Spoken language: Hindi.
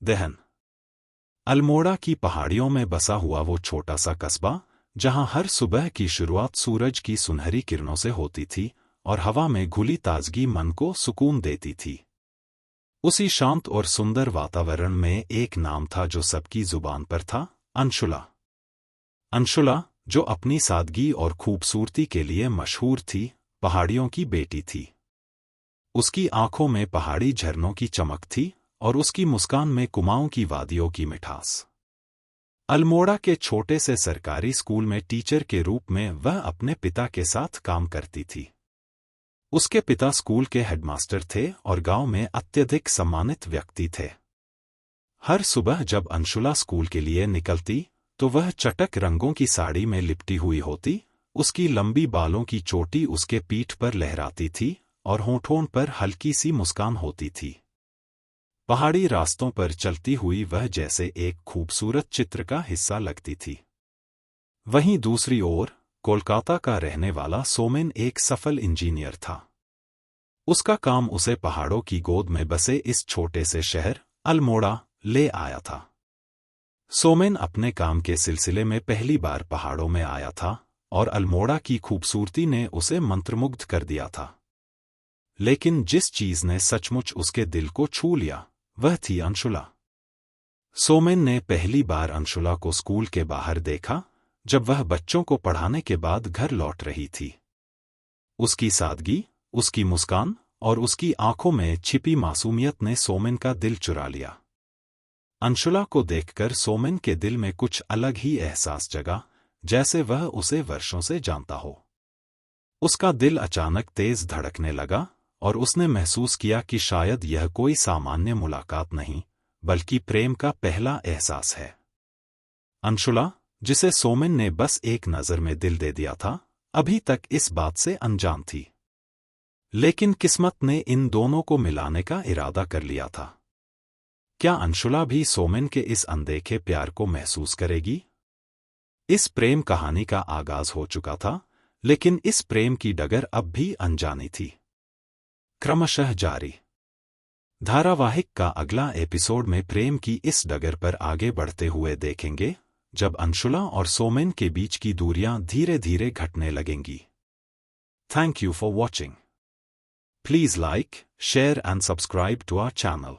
दहन। अल्मोड़ा की पहाड़ियों में बसा हुआ वो छोटा सा कस्बा, जहां हर सुबह की शुरुआत सूरज की सुनहरी किरणों से होती थी और हवा में घुली ताजगी मन को सुकून देती थी। उसी शांत और सुंदर वातावरण में एक नाम था जो सबकी जुबान पर था, अंशुला। अंशुला, जो अपनी सादगी और खूबसूरती के लिए मशहूर थी, पहाड़ियों की बेटी थी। उसकी आंखों में पहाड़ी झरनों की चमक थी और उसकी मुस्कान में कुमाऊं की वादियों की मिठास। अल्मोड़ा के छोटे से सरकारी स्कूल में टीचर के रूप में वह अपने पिता के साथ काम करती थी। उसके पिता स्कूल के हेडमास्टर थे और गांव में अत्यधिक सम्मानित व्यक्ति थे। हर सुबह जब अंशुला स्कूल के लिए निकलती, तो वह चटक रंगों की साड़ी में लिपटी हुई होती, उसकी लंबी बालों की चोटी उसके पीठ पर लहराती थी और होठों पर हल्की सी मुस्कान होती थी। पहाड़ी रास्तों पर चलती हुई वह जैसे एक खूबसूरत चित्र का हिस्सा लगती थी। वहीं दूसरी ओर कोलकाता का रहने वाला सोमेन एक सफल इंजीनियर था। उसका काम उसे पहाड़ों की गोद में बसे इस छोटे से शहर अल्मोड़ा ले आया था। सोमेन अपने काम के सिलसिले में पहली बार पहाड़ों में आया था और अल्मोड़ा की खूबसूरती ने उसे मंत्रमुग्ध कर दिया था। लेकिन जिस चीज ने सचमुच उसके दिल को छू लिया, वह थी अंशुला। सोमेन ने पहली बार अंशुला को स्कूल के बाहर देखा, जब वह बच्चों को पढ़ाने के बाद घर लौट रही थी। उसकी सादगी, उसकी मुस्कान और उसकी आंखों में छिपी मासूमियत ने सोमेन का दिल चुरा लिया। अंशुला को देखकर सोमेन के दिल में कुछ अलग ही एहसास जगा, जैसे वह उसे वर्षों से जानता हो। उसका दिल अचानक तेज धड़कने लगा और उसने महसूस किया कि शायद यह कोई सामान्य मुलाकात नहीं, बल्कि प्रेम का पहला एहसास है। अंशुला, जिसे सोमेन ने बस एक नज़र में दिल दे दिया था, अभी तक इस बात से अनजान थी। लेकिन किस्मत ने इन दोनों को मिलाने का इरादा कर लिया था। क्या अंशुला भी सोमेन के इस अनदेखे प्यार को महसूस करेगी? इस प्रेम कहानी का आगाज हो चुका था, लेकिन इस प्रेम की डगर अब भी अनजानी थी। क्रमशः जारी। धारावाहिक का अगला एपिसोड में प्रेम की इस डगर पर आगे बढ़ते हुए देखेंगे, जब अंशुला और सोमेन के बीच की दूरियां धीरे धीरे घटने लगेंगी। Thank you for watching. Please like, share and subscribe to our channel.